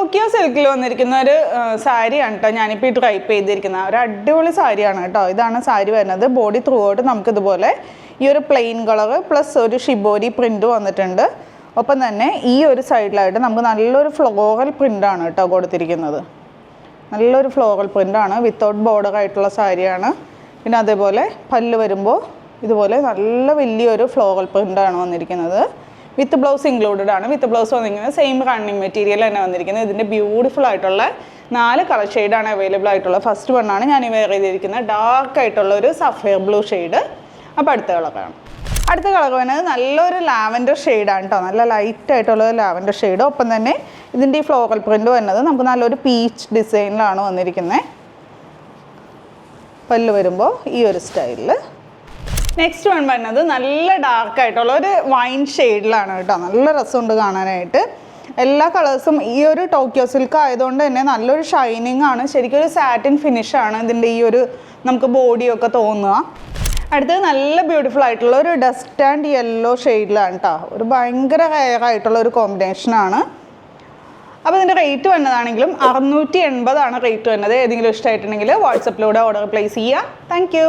Tokyo സിൽക്കിൽ വന്നിരിക്കുന്ന ഒരു സാരിയാണ് കേട്ടോ ഞാനിപ്പോൾ ഈ ഡ്രൈപ്പ് ചെയ്തിരിക്കുന്നത്. ഒരു അടിപൊളി സാരിയാണ് കേട്ടോ. ഇതാണ് സാരി വരുന്നത്. ബോഡി ത്രൂ ഔട്ട് നമുക്കിതുപോലെ ഈ ഒരു പ്ലെയിൻ കളർ പ്ലസ് ഒരു ഷിബോരി പ്രിൻറ്റ് വന്നിട്ടുണ്ട്. ഒപ്പം തന്നെ ഈ ഒരു സൈഡിലായിട്ട് നമുക്ക് നല്ലൊരു ഫ്ലോറൽ പ്രിൻ്റാണ് കേട്ടോ കൊടുത്തിരിക്കുന്നത്. നല്ലൊരു ഫ്ലോറൽ പ്രിൻ്റാണ്, വിത്തൗട്ട് ബോർഡർ ആയിട്ടുള്ള സാരിയാണ്. പിന്നെ അതേപോലെ പല്ല് വരുമ്പോൾ ഇതുപോലെ നല്ല വലിയൊരു ഫ്ലോറൽ പ്രിൻ്റാണ് വന്നിരിക്കുന്നത്. വിത്ത് ബ്ലൗസ് ഇൻക്ലൂഡഡ് ആണ്. വിത്ത് ബ്ലൗസ് വന്നിരിക്കുന്നത് സെയിം റണ്ണിങ് മെറ്റീരിയൽ തന്നെ വന്നിരിക്കുന്നത്. ഇതിൻ്റെ ബ്യൂട്ടിഫുൾ ആയിട്ടുള്ള 4 കളർ ഷെയ്ഡാണ് അവൈലബിൾ ആയിട്ടുള്ളത്. ഫസ്റ്റ് വണ്ണാണ് ഞാൻ വെയർ ചെയ്തിരിക്കുന്നത്, ഡാർക്ക് ആയിട്ടുള്ള ഒരു സഫയർ ബ്ലൂ ഷെയ്ഡ്. അപ്പോൾ അടുത്ത കളറാണ്. അടുത്ത കളർ വരുന്നത് നല്ലൊരു ലാവൻഡർ ഷെയ്ഡാണ് കേട്ടോ. നല്ല ലൈറ്റ് ആയിട്ടുള്ള ലാവൻഡർ ഷെയ്ഡ്. ഒപ്പം തന്നെ ഇതിൻ്റെ ഈ ഫ്ലോറൽ പ്രിൻ്റ് വരുന്നത് നമുക്ക് നല്ലൊരു പീച്ച് ഡിസൈനിലാണ് വന്നിരിക്കുന്നത്. പല്ല് വരുമ്പോൾ ഈ ഒരു സ്റ്റൈലിൽ. നെക്സ്റ്റ് വൺ വരുന്നത് നല്ല ഡാർക്ക് ആയിട്ടുള്ള ഒരു വൈൻ ഷെയ്ഡിലാണ് കേട്ടോ. നല്ല രസമുണ്ട് കാണാനായിട്ട്. എല്ലാ കളേഴ്സും ഈ ഒരു ടോക്കിയോ സിൽക്ക് ആയതുകൊണ്ട് തന്നെ നല്ലൊരു ഷൈനിങ് ആണ്. ശരിക്കും ഒരു സാറ്റിൻ ഫിനിഷാണ് ഇതിൻ്റെ ഈ ഒരു നമുക്ക് ബോഡിയൊക്കെ തോന്നുക. അടുത്തത് നല്ല ബ്യൂട്ടിഫുൾ ആയിട്ടുള്ള ഒരു ഡസ്റ്റ് ആൻഡ് യെല്ലോ ഷെയ്ഡിലാണ് കേട്ടോ. ഒരു ഭയങ്കര റെയർ ആയിട്ടുള്ള ഒരു കോമ്പിനേഷനാണ്. അപ്പോൾ ഇതിൻ്റെ റേറ്റ് വന്നതാണെങ്കിലും 680 റേറ്റ് വരുന്നത്. ഏതെങ്കിലും ഇഷ്ടമായിട്ടുണ്ടെങ്കിൽ വാട്സപ്പിലൂടെ ഓർഡർ പ്ലേസ് ചെയ്യുക. താങ്ക്